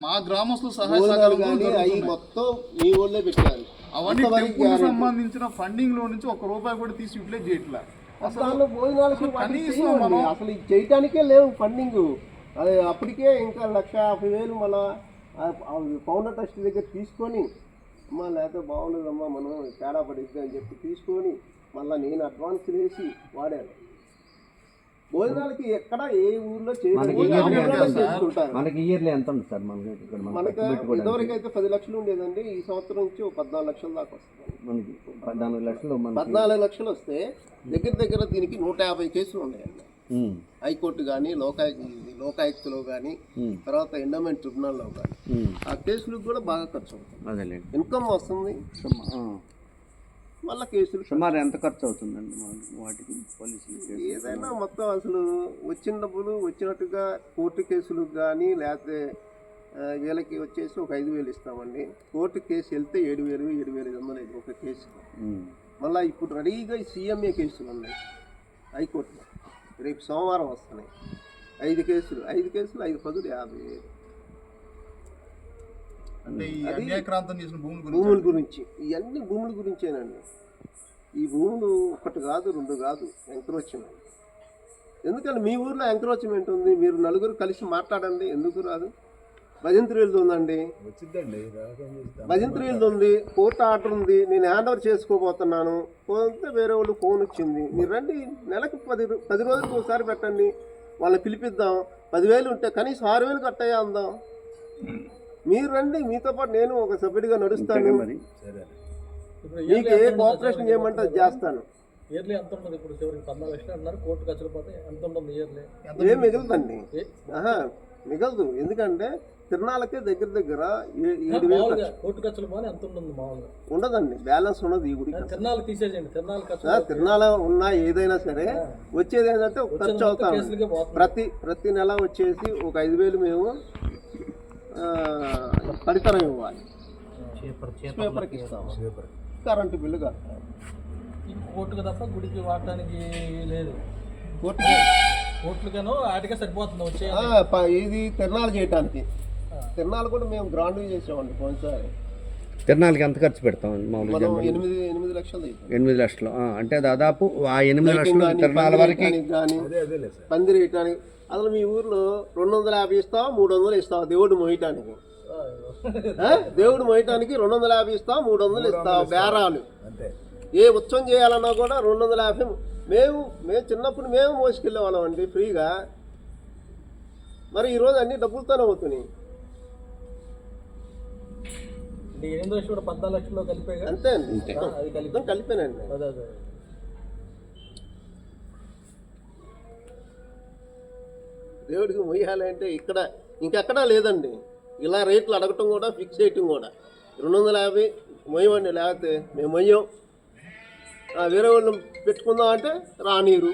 మా గ్రామస్తులు సహాయ సహకారాలు అవి మొత్తం మీ ఊళ్ళో పెట్టారు. అవన్నీ టెంపుల్ సంబంధించిన ఫండింగ్ లో నుంచి ₹1 కూడా తీసి యూటిలైజ్ చేయట్లా. అసలు భోజనాలకు అసలు చేయటానికే లేవు ఫండింగ్. అది అప్పటికే ఇంకా 1,50,000 మళ్ళా ఫౌండర్ ట్రస్ట్ దగ్గర తీసుకొని అమ్మా లేకపోతే బాగుండదమ్మా మనం తేడా పడిద్ది అని చెప్పి తీసుకొని మళ్ళీ నేను అడ్వాన్స్ వేసి వాడాను. భోజనాలకి ఎక్కడ ఏ ఊర్లో చేసుకుంటారు. మనకి ఇయర్లీ ఎంత ఉంది సార్? మనకి ఇదివరకు అయితే 10 లక్షలు ఉండేదండి. ఈ సంవత్సరం నుంచి 14 లక్షల దాకా వస్తుంది. మనకి 14 లక్షలు వస్తే దగ్గర దీనికి 150 కేసులు ఉన్నాయండి. హైకోర్టు కానీ లోకాయుక్తలో కానీ తర్వాత ఎండోమెంట్ ట్రిబ్యునల్లో కానీ ఆ కేసులకు కూడా బాగా ఖర్చు అవుతుంది. ఇన్కమ్ వస్తుంది, మళ్ళీ కేసులు సుమారు ఎంత ఖర్చు అవుతుందండి వాటికి? పోలీసులు ఏదైనా మొత్తం అసలు వచ్చిన డబ్బులు వచ్చినట్టుగా కోర్టు కేసులకు కానీ లేకపోతే వీళ్ళకి వచ్చేసి ఒక 5,000 ఇస్తామండి. కోర్టు కేసు వెళ్తే 7,000 7,500 ఒక కేసు. మళ్ళీ ఇప్పుడు రెడీగా CMA కేసులు ఉన్నాయి హైకోర్టులో. రేపు సోమవారం వస్తున్నాయి 5 కేసులు 5 10 50,000. భూముల గురించి ఇవన్నీ భూముల గురించేనండి. ఈ భూములు ఒకటి కాదు 2 కాదు ఎంక్రోచ్మెంట్. ఎందుకంటే మీ ఊర్లో ఎంక్రోచ్మెంట్ ఉంది, మీరు నలుగురు కలిసి మాట్లాడండి. ఎందుకు రాదు? భజంత్రీలది ఉందండి, భజంత్రీలది ఉంది, కోర్టు ఆర్డర్ ఉంది, నేను హ్యాండ్ ఓవర్ చేసుకోబోతున్నాను. పోతే వేరే వాళ్ళు ఫోన్ వచ్చింది, మీరు రండి నెలకు 10 రోజులకు ఒకసారి పెట్టండి, వాళ్ళని పిలిపిద్దాం. 10,000 ఉంటే కనీసం 6,000 కట్టయ్యా అందాం. మీరు రండి, మీతో పాటు నేను ఒక సభ్యుడిగా నడుస్తాను. మీకు ఏ కోఆపరేషన్ చేయమంటే అది చేస్తాను. ఏం మిగులుదండి? మిగలదు. ఎందుకంటే తిరణాలకే దగ్గర 7,000 ఉండదండి. బ్యాలెన్స్ ఉన్నది ఈ గుడికి. తిరణాల ఉన్నా ఏదైనా సరే వచ్చేది ఏంటంటే ఖర్చు అవుతాం. ప్రతి నెల వచ్చేసి ఒక 5,000 మేము పరికరం ఇవ్వాలి. పేపర్కి ఇస్తాము, కరెంటు బిల్లు కట్టాలి. కోర్టుకు తప్ప గుడికి వాడటానికి లేదు. కోర్టుకనో వాటికే సరిపోతుంది వచ్చే ఇది తిరణాలు చేయడానికి. తిరణాలు కూడా మేము గ్రాండ్గా చేసామండి. పోయినసారి తిరణాలకి ఎంత ఖర్చు పెడతాం? మామూలుగా 8 లక్షలు. 8 లక్షలు అంటే దాదాపు ఆ 8 లక్షలు తిరణాల వరకు కానీ పందిరి వేయటానికి. అసలు మీ ఊర్లో 250 ఇస్తావా 300 ఇస్తావా దేవుడు మోయటానికి? దేవుడు మోయటానికి 250 ఇస్తావా 300 ఇస్తావా? బేరాలు. ఏ ఉత్సవం చేయాలన్నా కూడా 250. మేము చిన్నప్పుడు మేము మోసుకెళ్ళే వాళ్ళం అండి ఫ్రీగా. మరి ఈరోజు అన్ని డబ్బులతోనే అవుతున్నాయి. 8 లక్షలు 14 లక్షల్లో కలిపే అంతే అండి, కలిపేనండి. దేవుడికి మొయ్యాలంటే ఇక్కడ ఇంకెక్కడా లేదండి. ఇలా రేట్లు అడగటం కూడా ఫిక్స్ చేయటం కూడా 250 మొయ్యమండి, లేకపోతే మేము మొయ్యం. వేరే వాళ్ళు పెట్టుకుందాం అంటే రానీరు.